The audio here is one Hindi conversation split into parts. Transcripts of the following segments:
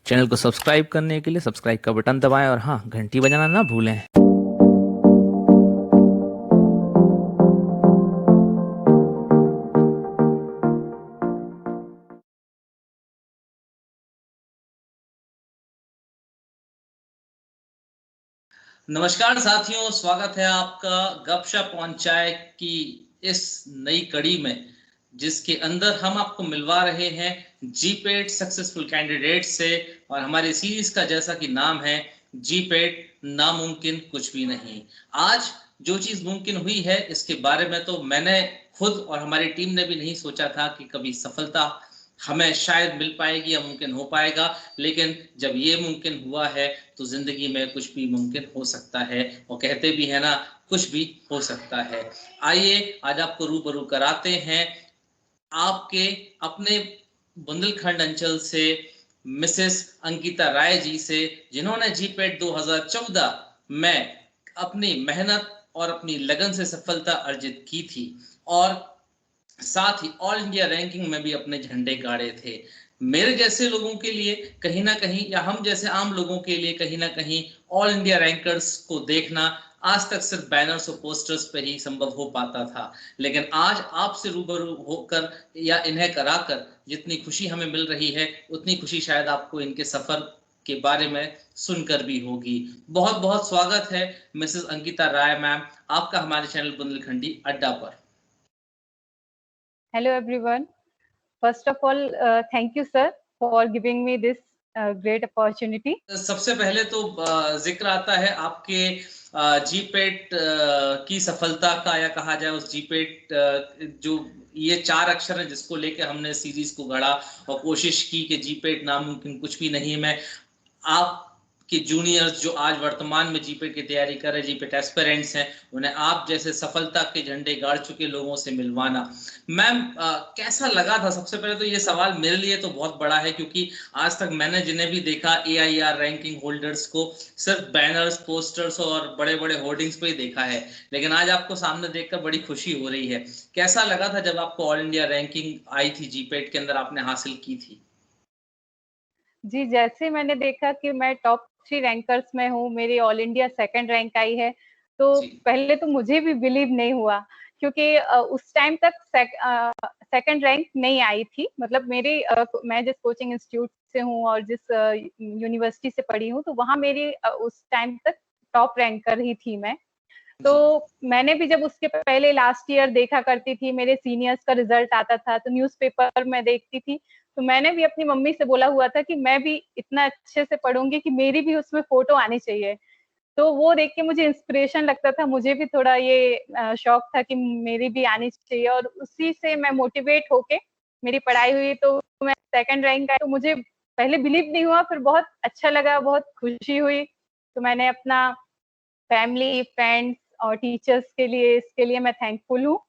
चैनल को सब्सक्राइब करने के लिए सब्सक्राइब का बटन दबाएं और हाँ, घंटी बजाना ना भूलें। नमस्कार साथियों, स्वागत है आपका गपशप ऑन चाय की इस नई कड़ी में, जिसके अंदर हम आपको मिलवा रहे हैं जीपेट सक्सेसफुल कैंडिडेट से। और हमारी सीरीज का जैसा कि नाम है, जीपेट नामुमकिन कुछ भी नहीं। आज जो चीज मुमकिन हुई है, इसके बारे में तो मैंने खुद और हमारी टीम ने भी नहीं सोचा था कि कभी सफलता हमें शायद मिल पाएगी या मुमकिन हो पाएगा। लेकिन जब ये मुमकिन हुआ है तो जिंदगी में कुछ भी मुमकिन हो सकता है, और कहते भी है ना, कुछ भी हो सकता है। आइए आज आपको रूबरू कराते हैं आपके अपने बुंदेलखंड अंचल से मिसेस अंकिता राय जी से, जिन्होंने जीपेट 2014 में अपनी मेहनत और अपनी लगन से सफलता अर्जित की थी, और साथ ही ऑल इंडिया रैंकिंग में भी अपने झंडे गाड़े थे। मेरे जैसे लोगों के लिए कहीं ना कहीं, या हम जैसे आम लोगों के लिए कहीं ना कहीं, ऑल इंडिया रैंकर्स को देखना आज तक सिर्फ बैनर्स और पोस्टर्स पे ही संभव हो पाता था। लेकिन आज आपसे रूबरू होकर या इन्हें कराकर जितनी खुशी हमें मिल रही है, उतनी खुशी शायद आपको इनके सफर के बारे में सुनकर भी होगी। बहुत बहुत स्वागत है मिसेस अंकिता राय मैम, आपका हमारे चैनल बुंदेलखंडी अड्डा पर। Hello everyone. First of all, thank you sir for giving me this great opportunity. सबसे पहले तो जिक्र आता है आपके जीपेट की सफलता का, या कहा जाए उस जीपेट जो ये 4 अक्षर है जिसको लेके हमने सीरीज को गढ़ा और कोशिश की कि जीपेट नामुमकिन कुछ भी नहीं। मैं आप कि जूनियर्स जो आज वर्तमान में जीपेट की तैयारी कर रहे जीपेट एस्पिरेंट्स हैं, उन्हें आप जैसे सफलता के झंडे गाड़ चुके लोगों से मिलवाना। मैम, कैसा लगा था? सबसे पहले तो ये सवाल मेरे लिए तो बहुत बड़ा है, क्योंकि आज तक मैंने जिन्हें भी देखा AIR रैंकिंग होल्डर्स को सिर्फ बैनर्स, पोस्टर्स और बड़े बड़े होर्डिंग्स पे ही देखा है। लेकिन आज आपको सामने देखकर बड़ी खुशी हो रही है। कैसा लगा था जब आपको ऑल इंडिया रैंकिंग आई थी जीपेट के अंदर, आपने हासिल की थी? जी, जैसे मैंने देखा कि मैं टॉप 3 रैंकर्स में हूँ, मेरी ऑल इंडिया सेकंड रैंक आई है, तो पहले तो मुझे भी बिलीव नहीं हुआ, क्योंकि उस टाइम तक सेकंड रैंक नहीं आई थी। मतलब मैं जिस कोचिंग इंस्टीट्यूट से हूँ और जिस यूनिवर्सिटी से पढ़ी हूँ, तो वहाँ मेरी उस टाइम तक टॉप रैंकर ही थी मैं। तो मैंने भी जब उसके पहले लास्ट ईयर देखा करती थी, मेरे सीनियर्स का रिजल्ट आता था तो न्यूज़पेपर में देखती थी, तो मैंने भी अपनी मम्मी से बोला हुआ था कि मैं भी इतना अच्छे से पढ़ूंगी कि मेरी भी उसमें फोटो आनी चाहिए। तो वो देख के मुझे इंस्पिरेशन लगता था, मुझे भी थोड़ा ये शौक था कि मेरी भी आनी चाहिए, और उसी से मैं मोटिवेट होके मेरी पढ़ाई हुई, तो मैं सेकंड रैंक आई। तो मुझे पहले बिलीव नहीं हुआ, फिर बहुत अच्छा लगा, बहुत खुशी हुई। तो मैंने अपना फैमिली, फ्रेंड्स और टीचर्स के लिए, इसके लिए मैं थैंकफुल हूँ।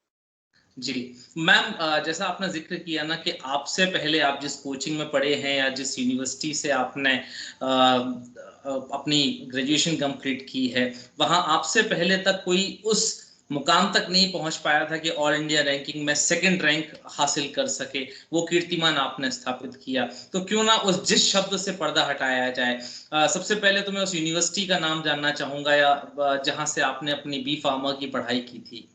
जी मैम, जैसा आपने जिक्र किया ना कि आपसे पहले आप जिस कोचिंग में पढ़े हैं या जिस यूनिवर्सिटी से आपने अपनी ग्रेजुएशन कंप्लीट की है, वहां आपसे पहले तक कोई उस मुकाम तक नहीं पहुंच पाया था कि ऑल इंडिया रैंकिंग में सेकंड रैंक हासिल कर सके। वो कीर्तिमान आपने स्थापित किया, तो क्यों ना उस जिस शब्द से पर्दा हटाया जाए। सबसे पहले तो मैं उस यूनिवर्सिटी का नाम जानना चाहूंगा, या जहां से आपने अपनी बी फार्मा की पढ़ाई की थी।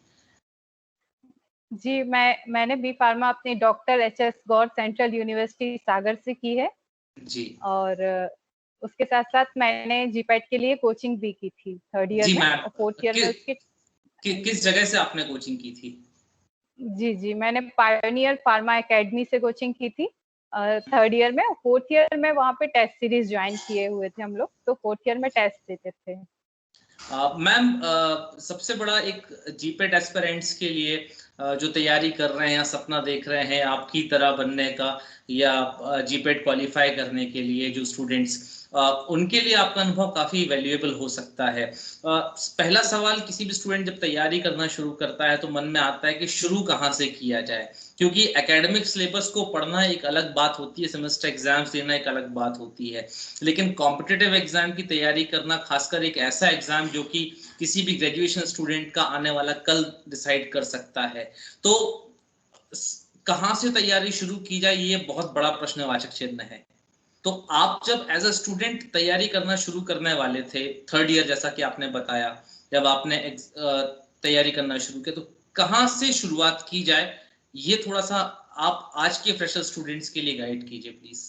जी, मैंने बी फार्मा अपनी डॉक्टर HS गौर सेंट्रल यूनिवर्सिटी सागर से की है। जी, और उसके साथ-साथ मैंने जीपैट के लिए कोचिंग भी की थी 3rd ईयर जी में, मैम, और 4th ईयर में उसके किस जगह से आपने कोचिंग की थी? जी, मैंने पायोनियर फार्मा एकेडमी से कोचिंग की थी 3rd ईयर में। 4th ईयर में वहाँ पे टेस्ट सीरीज ज्वाइन किए हुए थे हम लोग, तो 4th ईयर में टेस्ट देते थे। मैम, सबसे बड़ा एक जीपेट एस्पिरेंट्स के लिए जो तैयारी कर रहे हैं या सपना देख रहे हैं आपकी तरह बनने का, या जीपेट क्वालिफाई करने के लिए जो स्टूडेंट्स, उनके लिए आपका अनुभव काफ़ी वैल्यूएबल हो सकता है। पहला सवाल, किसी भी स्टूडेंट जब तैयारी करना शुरू करता है तो मन में आता है कि शुरू कहाँ से किया जाए, क्योंकि एकेडमिक सिलेबस को पढ़ना एक अलग बात होती है, सेमेस्टर एग्जाम्स देना एक अलग बात होती है, लेकिन कॉम्पिटिटिव एग्जाम की तैयारी करना, खासकर एक ऐसा एग्जाम जो कि किसी भी ग्रेजुएशन स्टूडेंट का आने वाला कल डिसाइड कर सकता है, तो कहाँ से तैयारी शुरू की जाए, ये बहुत बड़ा प्रश्नवाचक चिन्ह है। तो आप जब एज अ स्टूडेंट तैयारी करना शुरू करने वाले थे, थर्ड ईयर जैसा कि आपने बताया, जब आपने तैयारी करना शुरू किया, तो कहाँ से शुरुआत की जाए, ये थोड़ा सा आप आज के फ्रेशर स्टूडेंट्स के लिए गाइड कीजिए प्लीज।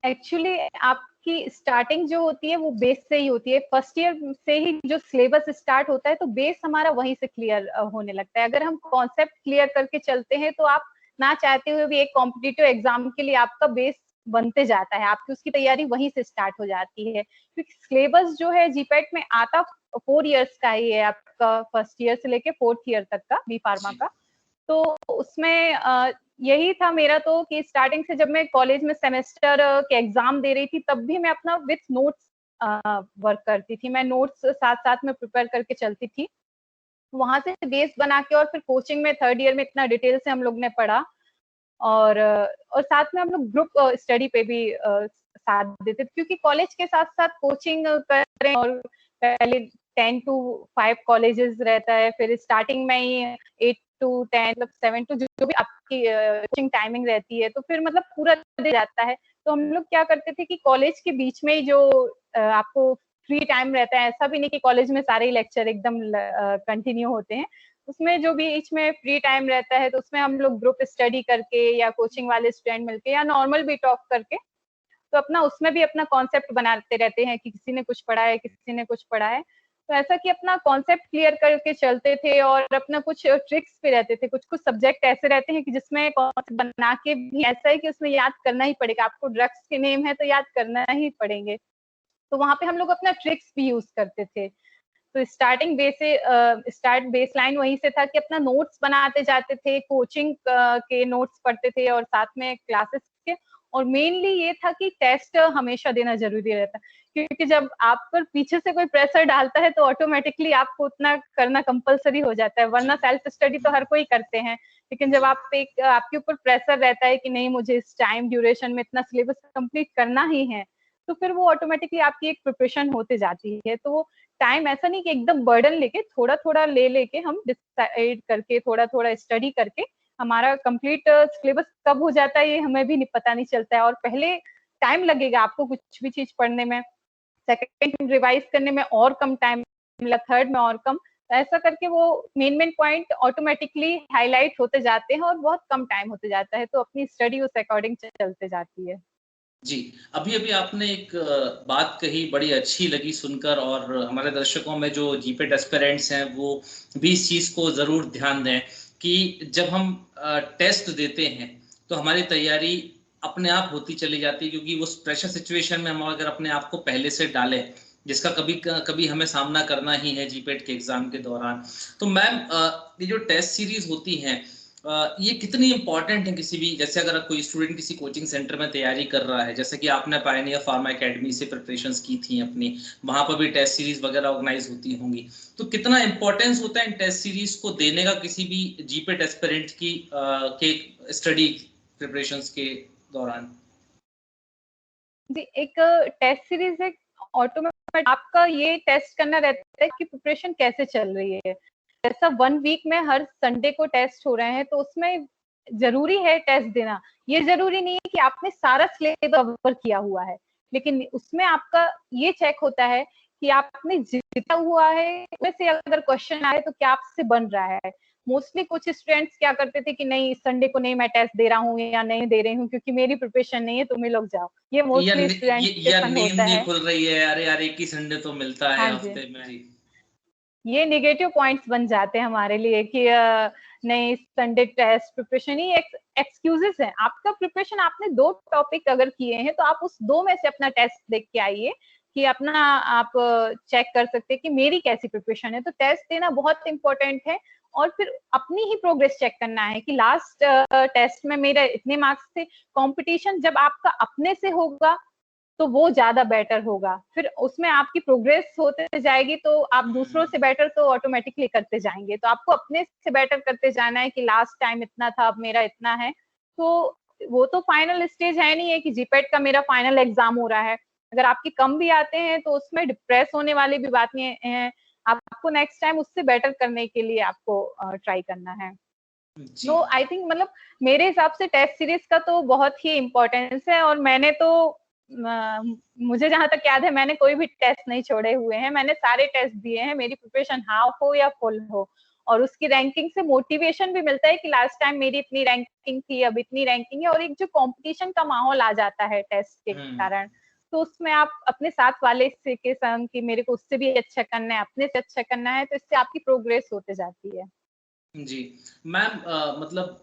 एक्चुअली आपकी स्टार्टिंग जो होती है वो बेस से ही होती है। फर्स्ट ईयर से ही जो सिलेबस स्टार्ट होता है तो बेस हमारा वहीं से क्लियर होने लगता है। अगर हम कॉन्सेप्ट क्लियर करके चलते हैं तो आप ना चाहते हुए भी एक कॉम्पिटिटिव एग्जाम के लिए आपका बेस बनते जाता है, आपकी उसकी तैयारी वहीं से स्टार्ट हो जाती है। क्योंकि सिलेबस जो है जीपैट में आता 4 इयर्स का ही है, आपका फर्स्ट ईयर से लेके 4th ईयर तक का बी फार्मा का। तो उसमें यही था मेरा तो कि स्टार्टिंग से जब मैं कॉलेज में सेमेस्टर के एग्जाम दे रही थी तब भी मैं अपना विथ नोट्स वर्क करती थी। मैं नोट्स साथ साथ में प्रिपेयर करके चलती थी, वहां से बेस बना के और फिर कोचिंग में थर्ड ईयर में इतना डिटेल से हम लोग ने पढ़ा। और साथ में हम लोग ग्रुप स्टडी पे भी साथ देते थे, क्योंकि कॉलेज के साथ साथ कोचिंग कर रहे हैं। और पहले 10 to 5 कॉलेजेस रहता है, फिर स्टार्टिंग में ही 8 to 10 मतलब 7 to जो भी आपकी कोचिंग टाइमिंग रहती है, तो फिर मतलब पूरा दे जाता है। तो हम लोग क्या करते थे कि कॉलेज के बीच में ही जो आपको फ्री टाइम रहता है, ऐसा भी नहीं कि कॉलेज में सारे लेक्चर एकदम कंटिन्यू होते हैं, उसमें जो बीच में फ्री टाइम रहता है तो उसमें हम लोग ग्रुप स्टडी करके या कोचिंग वाले स्टूडेंट मिलके या नॉर्मल भी टॉक करके तो अपना उसमें भी अपना कॉन्सेप्ट बनाते रहते हैं कि किसी ने कुछ पढ़ा है, किसी ने कुछ पढ़ा है। तो ऐसा कि अपना कॉन्सेप्ट क्लियर करके चलते थे और अपना कुछ ट्रिक्स भी रहते थे। कुछ कुछ सब्जेक्ट ऐसे रहते हैं कि जिसमें कॉन्सेप्ट बना के भी ऐसा है कि उसमें याद करना ही पड़ेगा, आपको ड्रग्स के नेम है तो याद करना ही पड़ेंगे। तो वहां पे हम लोग अपना ट्रिक्स भी यूज करते थे। तो स्टार्टिंग बेस लाइन वहीं से था कि अपना नोट्स बनाते जाते थे, कोचिंग के नोट्स पढ़ते थे और साथ में क्लासेस के। और मेनली ये था कि टेस्ट हमेशा देना जरूरी रहता, क्योंकि जब आप पर पीछे से कोई प्रेशर डालता है तो ऑटोमेटिकली आपको उतना करना कंपलसरी हो जाता है। वरना सेल्फ स्टडी तो हर कोई करते हैं, लेकिन जब आपके ऊपर प्रेशर रहता है कि नहीं मुझे इस टाइम ड्यूरेशन में इतना सिलेबस कंप्लीट करना ही है, तो फिर वो ऑटोमेटिकली आपकी एक प्रिपरेशन होते जाती है। तो वो टाइम ऐसा नहीं कि एकदम बर्डन लेके थोड़ा थोड़ा ले लेके हम डिसाइड करके थोड़ा थोड़ा स्टडी करके हमारा कंप्लीट सिलेबस कब हो जाता है ये हमें भी नहीं पता नहीं चलता है। और पहले टाइम लगेगा आपको कुछ भी चीज पढ़ने में, सेकंड रिवाइज करने में और कम टाइम मिला, थर्ड में और कम। तो ऐसा करके वो मेन पॉइंट ऑटोमेटिकली हाईलाइट होते जाते हैं और बहुत कम टाइम होते जाता है, तो अपनी स्टडी उस अकॉर्डिंग चलते जाती है। जी, अभी अभी आपने एक बात कही, बड़ी अच्छी लगी सुनकर, और हमारे दर्शकों में जो जीपेट एस्पिरेंट्स हैं वो भी इस चीज को जरूर ध्यान दें कि जब हम टेस्ट देते हैं तो हमारी तैयारी अपने आप होती चली जाती है, क्योंकि उस प्रेशर सिचुएशन में हम अगर अपने आप को पहले से डालें, जिसका कभी कभी हमें सामना करना ही है जीपेट के एग्जाम के दौरान। तो मैम, ये जो टेस्ट सीरीज होती हैं, ये कितनी इंपॉर्टेंट है किसी भी, जैसे अगर कोई स्टूडेंट किसी कोचिंग सेंटर में तैयारी कर रहा है, जैसे कि आपने पायनियर फार्मा एकेडमी से प्रिपरेशंस की थी अपनी, वहां पर भी टेस्ट सीरीज वगैरह ऑर्गेनाइज होती होंगी, तो कितना इंपॉर्टेंस होता है इन टेस्ट सीरीज को देने का किसी भी जीपेट एस्पिरेंट की के स्टडी प्रिपरेशंस के दौरान? जी, एक टेस्ट सीरीज एक ऑटोमेटिक आपका ये टेस्ट करना रहता है कि प्रिपरेशन कैसे चल रही है। जैसा 1 वीक में हर संडे को टेस्ट हो रहे हैं तो उसमें जरूरी है टेस्ट देना। ये जरूरी नहीं है कि आपने सारा सिलेबस कवर किया हुआ है, लेकिन उसमें आपका ये चेक होता है कि आपने जितना हुआ है उसमें से अगर क्वेश्चन आए तो क्या आपसे बन रहा है। मोस्टली कुछ स्टूडेंट्स क्या करते थे कि नहीं संडे को नहीं मैं टेस्ट दे रहा हूँ या नहीं दे रही हूँ क्योंकि मेरी प्रिपरेशन नहीं है, तुम ही लोग जाओ। ये मोस्टली स्टूडेंट्स के या संग नींद होता नहीं है। खुल रही है, अरे यार एक ही संडे तो मिलता है हाँ जी, हफ्ते में। जी। ये नेगेटिव पॉइंट्स बन जाते हैं हमारे लिए कि नहीं संडे टेस्ट प्रिपरेशन ही एक्सक्यूजेस है। आपका प्रिपरेशन आपने 2 टॉपिक अगर किए हैं तो आप उस 2 में से अपना टेस्ट देख के आइए कि अपना आप चेक कर सकते हैं कि मेरी कैसी प्रिपरेशन है। तो टेस्ट देना बहुत इंपॉर्टेंट है और फिर अपनी ही प्रोग्रेस चेक करना है कि लास्ट टेस्ट में मेरे इतने मार्क्स थे। कंपटीशन जब आपका अपने से होगा तो वो ज्यादा बेटर होगा, फिर उसमें आपकी प्रोग्रेस होते जाएगी तो आप दूसरों से बेटर तो ऑटोमेटिकली करते जाएंगे। तो आपको अपने से बेटर करते जाना है कि लास्ट टाइम इतना था अब मेरा इतना है। तो वो तो फाइनल स्टेज है नहीं है कि जीपेट का मेरा फाइनल एग्जाम हो रहा है। अगर आपके कम भी आते हैं तो उसमें डिप्रेस होने वाली भी बात नहीं है। आपको नेक्स्ट टाइम उससे बेटर करने के लिए आपको ट्राई करना है। नो आई थिंक मतलब मेरे हिसाब से टेस्ट सीरीज का तो बहुत ही इम्पोर्टेंस है, और मैंने तो मुझे जहां तक याद है मैंने कोई भी टेस्ट नहीं छोड़े हुए हैं, मैंने सारे टेस्ट दिए हैं, मेरी प्रिपरेशन हाफ हो या फुल हो। और उसकी रैंकिंग से मोटिवेशन भी मिलता है कि लास्ट टाइम मेरी इतनी रैंकिंग थी, अब इतनी रैंकिंग है, और एक जो कंपटीशन का माहौल आ जाता है टेस्ट के कारण, तो उसमें आप अपने साथ वाले से के संग कि मेरे को उससे भी अच्छा करना है, अपने से अच्छा करना है, तो इससे आपकी प्रोग्रेस होते जाती है। जी मैम, मतलब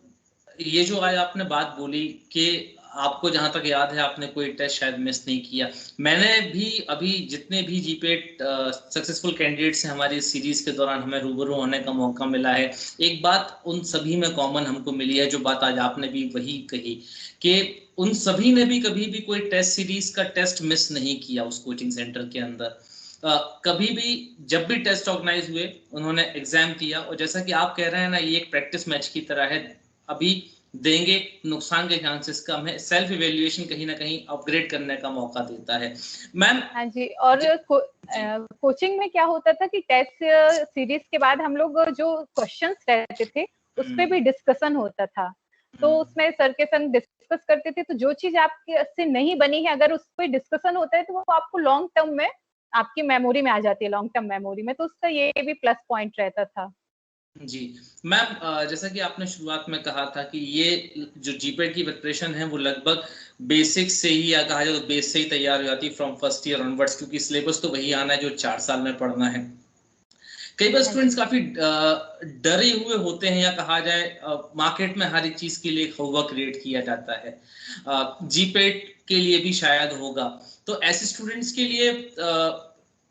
ये जो आज आपने बात बोली कि आपको जहां तक याद है आपने कोई टेस्ट शायद मिस नहीं किया, मैंने भी अभी जितने भी जीपेट सक्सेसफुल कैंडिडेट्स हैं हमारी सीरीज के दौरान हमें रूबरू होने का मौका मिला है, एक बात उन सभी में कॉमन हमको मिली है, जो बात आज आपने भी वही कही कि उन सभी ने भी कभी भी कोई टेस्ट सीरीज का टेस्ट मिस नहीं किया उस कोचिंग सेंटर के अंदर। कभी भी जब भी टेस्ट ऑर्गेनाइज हुए उन्होंने एग्जाम दिया, और जैसा कि आप कह रहे हैं ना, ये एक प्रैक्टिस मैच की तरह है, अभी देंगे, नुकसान के चांसेस कम है, सेल्फ इवेल्युएशन कहीं ना कहीं अपग्रेड करने का मौका देता है। मैम हाँ जी, और कोचिंग में क्या होता था कि टेस्ट सीरीज के बाद हम लोग जो क्वेश्चंस रहते थे उस पे भी डिस्कशन होता था, तो उसमें सर के संग डिस्कस करते थे, तो जो चीज आपके से नहीं बनी है अगर उस पर डिस्कशन होता है तो वो आपको लॉन्ग टर्म में आपकी मेमोरी में आ जाती है, लॉन्ग टर्म मेमोरी में, तो उसका ये भी प्लस पॉइंट रहता था। जी मैम, जैसा कि आपने शुरुआत में कहा था कि ये जो जीपेट की प्रिपरेशन है वो लगभग बेसिक से ही, या कहा जाए तो बेस से ही तैयार हो जाती है फ्रॉम फर्स्ट ईयर ऑनवर्ड्स, क्योंकि सिलेबस तो वही आना है जो 4 साल में पढ़ना है। कई बार हाँ स्टूडेंट्स जी, काफी डरे हुए होते हैं, या कहा जाए मार्केट में हर एक चीज के लिए हवा क्रिएट किया जाता है, जीपेट के लिए भी शायद होगा, तो ऐसे स्टूडेंट्स के लिए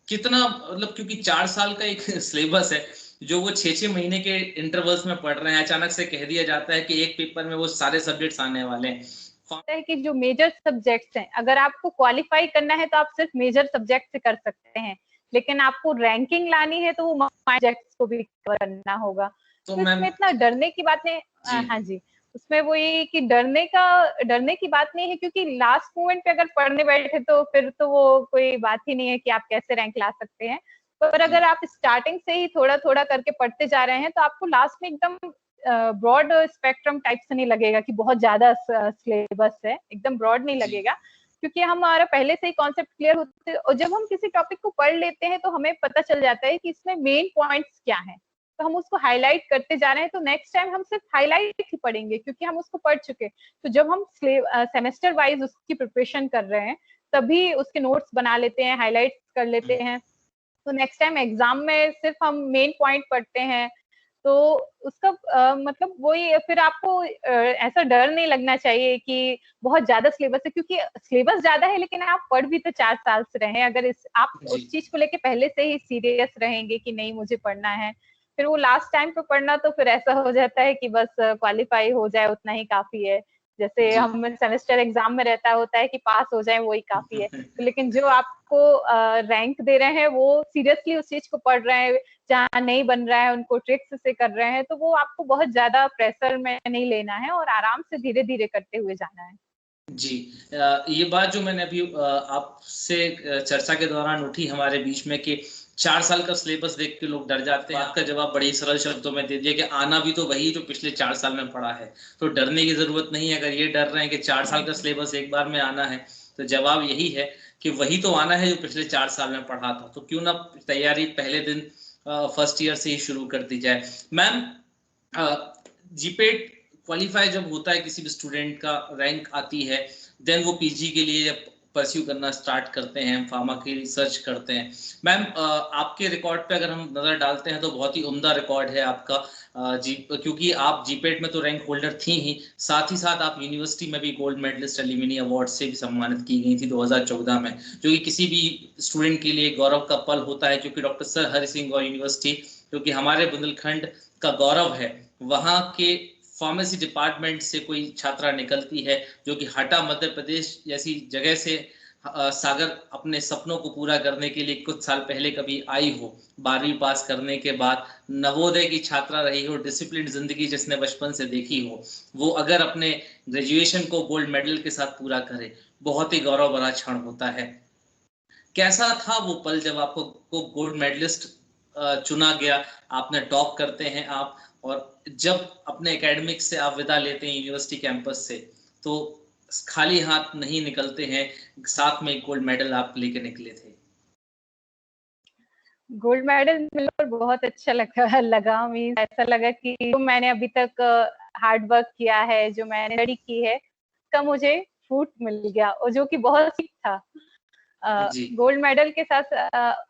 कितना, मतलब क्योंकि 4 साल का एक सिलेबस है जो वो 6-6 महीने के इंटरवल्स में पढ़ रहे हैं, अचानक से कह दिया जाता है कि एक पेपर में वो सारे सब्जेक्ट्स आने वाले हैं। है कि जो मेजर सब्जेक्ट्स हैं अगर आपको क्वालिफाई करना है तो आप सिर्फ मेजर सब्जेक्ट से कर सकते हैं, लेकिन आपको रैंकिंग लानी है तो वो सब्जेक्ट्स को भी कवर करना होगा, तो तो मैम इसमें इतना डरने की बात नहीं। जी हाँ जी, उसमें वो ये कि डरने की बात नहीं है, क्योंकि लास्ट मोमेंट पे अगर पढ़ने बैठे तो फिर तो वो कोई बात ही नहीं है कि आप कैसे रैंक ला सकते हैं, पर जी अगर आप स्टार्टिंग से ही थोड़ा थोड़ा करके पढ़ते जा रहे हैं तो आपको लास्ट में एकदम ब्रॉड स्पेक्ट्रम टाइप से नहीं लगेगा कि बहुत ज्यादा सिलेबस है, एकदम ब्रॉड नहीं जी लगेगा, क्योंकि हमारा पहले से ही कॉन्सेप्ट क्लियर होते हैं, और जब हम किसी टॉपिक को पढ़ लेते हैं तो हमें पता चल जाता है कि इसमें मेन पॉइंट्स क्या हैं, तो हम उसको हाईलाइट करते जा रहे हैं, तो नेक्स्ट टाइम हम सिर्फ हाईलाइट ही पढ़ेंगे क्योंकि हम उसको पढ़ चुके हैं। तो जब हम सेमेस्टर वाइज उसकी प्रिपरेशन कर रहे हैं तभी उसके नोट्स बना लेते हैं, हाईलाइट कर लेते हैं, तो नेक्स्ट टाइम एग्जाम में सिर्फ हम मेन पॉइंट पढ़ते हैं, तो उसका मतलब वही फिर आपको ऐसा डर नहीं लगना चाहिए कि बहुत ज्यादा सिलेबस है, क्योंकि सिलेबस ज्यादा है लेकिन आप पढ़ भी तो 4 साल से रहे हैं, अगर इस आप जी उस चीज को लेके पहले से ही सीरियस रहेंगे कि नहीं मुझे पढ़ना है, फिर वो लास्ट टाइम पे पढ़ना तो फिर ऐसा हो जाता है कि बस क्वालिफाई हो जाए उतना ही काफी है, जैसे जी हम सेमेस्टर एग्जाम में रहता होता है कि पास हो जाए वही काफी है, तो लेकिन जो आपको रैंक दे रहे हैं वो सीरियसली उस चीज को पढ़ रहे हैं, जहाँ नहीं बन रहा है उनको ट्रिक्स से कर रहे हैं, तो वो आपको बहुत ज्यादा प्रेशर में नहीं लेना है और आराम से धीरे धीरे करते हुए जाना है। जी ये बात जो मैंने अभी आपसे चर्चा के दौरान उठी हमारे बीच में कि 4 साल का सिलेबस देख के लोग डर जाते हैं, आपका जवाब बड़े सरल शब्दों में दे दिया कि आना भी तो वही जो पिछले 4 साल में पढ़ा है, तो डरने की जरूरत नहीं है। अगर ये डर रहे हैं कि 4 हाँ साल का जी, सिलेबस एक बार में आना है, तो जवाब यही है कि वही तो आना है जो पिछले 4 साल में पढ़ा था, तो क्यों ना तैयारी पहले दिन फर्स्ट ईयर से ही शुरू कर दी जाए। मैम, जीपेट क्वालिफाई जब होता है, किसी भी स्टूडेंट का रैंक आती है, देन वो पीजी के लिए जब परस्यू करना स्टार्ट करते हैं, फार्मा की रिसर्च करते हैं। मैम, आपके रिकॉर्ड पे अगर हम नजर डालते हैं तो बहुत ही उम्दा रिकॉर्ड है आपका, जी, क्योंकि आप जीपेट में तो रैंक होल्डर थी ही, साथ ही साथ आप यूनिवर्सिटी में भी गोल्ड मेडलिस्ट एल्यूमिनी अवार्ड से भी सम्मानित की गई थी 2014 में, जो कि किसी भी स्टूडेंट के लिए गौरव का पल होता है, क्योंकि डॉक्टर सर हरि सिंह गौर यूनिवर्सिटी, जो कि हमारे बुंदेलखंड का गौरव है, वहाँ के फार्मेसी डिपार्टमेंट से कोई छात्रा निकलती है जो कि हटा मध्य प्रदेश जैसी जगह से सागर अपने सपनों को पूरा करने के लिए कुछ साल पहले कभी आई हो, 12वीं पास करने के बाद नवोदय की छात्रा रही हो, डिसिप्लिन जिंदगी जिसने बचपन से देखी हो, वो अगर अपने ग्रेजुएशन को गोल्ड मेडल के साथ पूरा करे, बहुत ही गौरव भरा क्षण होता है। कैसा था वो पल जब आपको गोल्ड मेडलिस्ट चुना गया, आपने टॉप करते हैं आप, और जब अपने एकेडमिक से आप विदा लेते हैं यूनिवर्सिटी कैंपस से, तो खाली हाथ नहीं निकलते हैं, साथ में गोल्ड मेडल आप लेके निकले थे। गोल्ड मेडल मिलकर बहुत अच्छा लगा मीन्स ऐसा लगा कि जो मैंने अभी तक हार्ड वर्क किया है, जो मैंने स्टडी की है, उसका मुझे फ्रूट मिल गया, और जो कि बहुत ठीक था। जी गोल्ड मेडल के साथ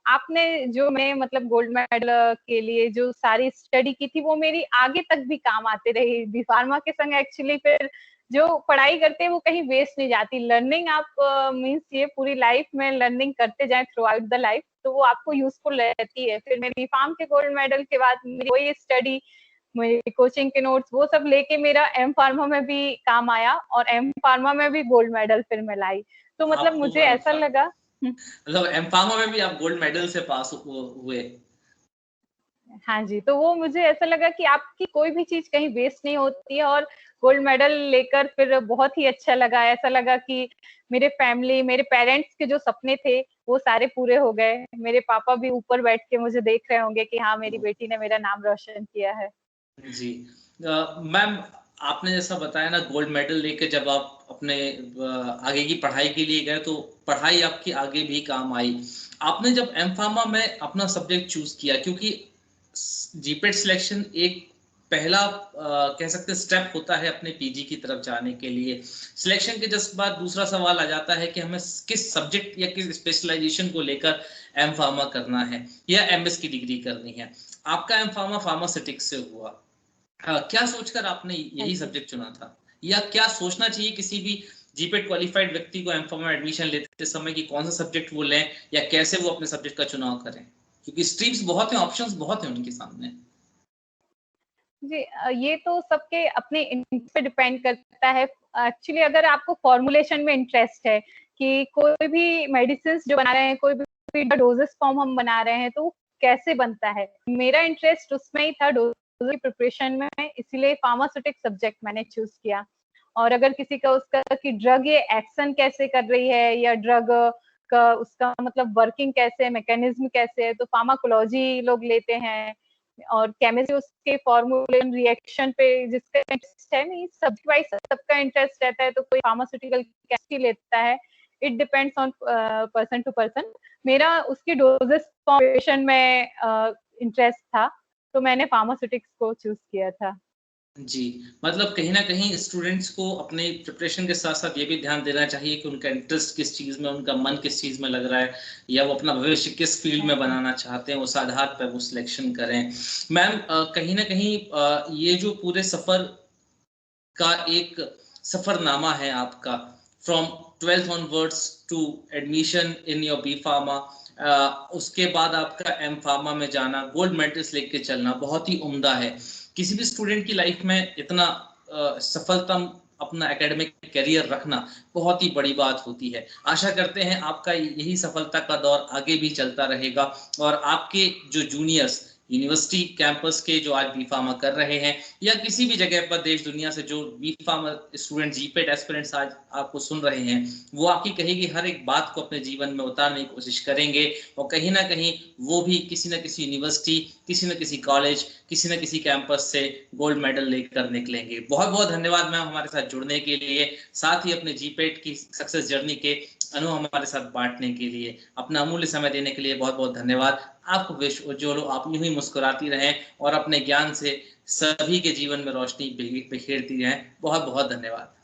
आपने जो मैं मतलब गोल्ड मेडल के लिए जो सारी स्टडी की थी वो मेरी आगे तक भी काम आते रही। बी फार्मा के संग एक्चुअली फिर जो पढ़ाई करते हैं वो कहीं वेस्ट नहीं जाती। लर्निंग आप मीन्स ये पूरी लाइफ में लर्निंग करते जाएं थ्रू आउट द लाइफ, तो वो आपको यूजफुल रहती है। फिर मेरी फार्म के गोल्ड मेडल के बाद मेरी वही स्टडी, मेरी कोचिंग के नोट्स, वो सब लेके मेरा एम फार्मा में भी काम आया, और एम फार्मा में भी गोल्ड मेडल फिर मैं लाई। तो मतलब आपको मुझे ऐसा लगा मतलब एम्फार्मा में भी आप गोल्ड मेडल से पास हुए। हाँ जी, तो वो मुझे ऐसा लगा कि आपकी कोई भी चीज़ कहीं वेस्ट नहीं होती है, और गोल्ड मेडल लेकर फिर बहुत ही अच्छा लगा। ऐसा लगा कि मेरे फैमिली, मेरे पेरेंट्स के जो सपने थे, वो सारे पूरे हो गए। मेरे पापा भी ऊपर बैठ के मुझे देख रहे होंगे कि हाँ, मेरी बेटी ने मेरा नाम रोशन किया है। जी मैम, आपने जैसा बताया ना, गोल्ड मेडल लेके जब आप अपने आगे की पढ़ाई के लिए गए, तो पढ़ाई आपकी आगे भी काम आई। आपने जब एम फार्मा में अपना सब्जेक्ट चूज किया, क्योंकि जीपेट सिलेक्शन एक पहला कह सकते स्टेप होता है अपने पीजी की तरफ जाने के लिए। सिलेक्शन के जस्ट बाद दूसरा सवाल आ जाता है कि हमें किस सब्जेक्ट या किस स्पेशलाइजेशन को लेकर एम फार्मा करना है या एमएस की डिग्री करनी है। आपका एम फार्मा फार्मास्यूटिक्स से हुआ। क्या सोचकर आपने हाँ यही जी। सब्जेक्ट चुना था, या क्या सोचना चाहिए किसी भी जीपेट क्वालिफाइड व्यक्ति को एम फार्मा में एडमिशन लेते समय कि कौन सा सब्जेक्ट वो लें या कैसे वो अपने सब्जेक्ट का चुनाव करें, क्योंकि स्ट्रीम्स बहुत हैं, ऑप्शंस बहुत हैं उनके सामने। जी ये तो सबके अपने इंटरेस्ट पे डिपेंड करता है। एक्चुअली अगर आपको फॉर्मुलेशन में इंटरेस्ट है कि कोई भी मेडिसिन जो बना रहे हैं, कोई भी डोजेस फॉर्म हम बना रहे हैं, तो वो कैसे बनता है, मेरा इंटरेस्ट उसमें ही था, डोज की प्रिपरेशन में, इसीलिए फार्मास्यूटिक सब्जेक्ट मैंने चूज किया। और अगर किसी का उसका कि ड्रग ये एक्शन कैसे कर रही है, या ड्रग का उसका मतलब वर्किंग कैसे है, मैकेनिज्म कैसे है, तो फार्माकोलॉजी लोग लेते हैं। और केमिस्ट्री उसके फॉर्मूले रिएक्शन पे जिसका इंटरेस्ट है, नहीं सब्जेक्ट वाइज सबका इंटरेस्ट रहता है, तो कोई फार्मास्यूटिकल केमिस्ट्री लेता है। It depends on person to person. मेरा उसकी डोजेस फॉर्मुलेशन में इंटरेस्ट था, तो मैंने फार्मास्यूटिक्स को चूज किया था। जी, मतलब कहीं ना कहीं स्टूडेंट्स को अपने प्रिपरेशन के साथ साथ ये भी ध्यान देना चाहिए कि उनका इंटरेस्ट किस चीज़ में, उनका मन किस चीज़ में लग रहा है, या वो अपना भविष्य किस फील्ड हाँ में जी। बनाना चाहते हैं, उस आधार पर वो सिलेक्शन करें। मैम, कहीं ना कहीं ये जो पूरे सफ़र का एक सफरनामा है आपका, from 12th onwards to admission in your B pharma, उसके बाद आपका एम फार्मा में जाना, गोल्ड मेडल्स लेके चलना, बहुत ही उम्दा है। किसी भी स्टूडेंट की लाइफ में इतना सफलता अपना एकेडमिक करियर रखना बहुत ही बड़ी बात होती है। आशा करते हैं आपका यही सफलता का दौर आगे भी चलता रहेगा, और आपके जो जूनियर्स यूनिवर्सिटी कैंपस के जो आज बी फार्मा कर रहे हैं, या किसी भी जगह पर देश दुनिया से जो B pharma student, GPAT aspirants आज आपको सुन रहे हैं, वो आपकी कहेगी हर एक बात को अपने जीवन में उतारने की कोशिश करेंगे, और कहीं ना कहीं वो भी किसी न किसी यूनिवर्सिटी, किसी न किसी कॉलेज, किसी न किसी कैंपस से गोल्ड मेडल लेकर निकलेंगे। बहुत बहुत धन्यवाद मैम हमारे साथ जुड़ने के लिए, साथ ही अपने जीपेट की सक्सेस जर्नी के अनुभव हमारे साथ बांटने के लिए, अपना अमूल्य समय देने के लिए बहुत बहुत धन्यवाद। आपको विश्व उज्ज्वल हो, आप यूं ही मुस्कुराती रहें और अपने ज्ञान से सभी के जीवन में रोशनी बिखेरती रहें। बहुत बहुत धन्यवाद।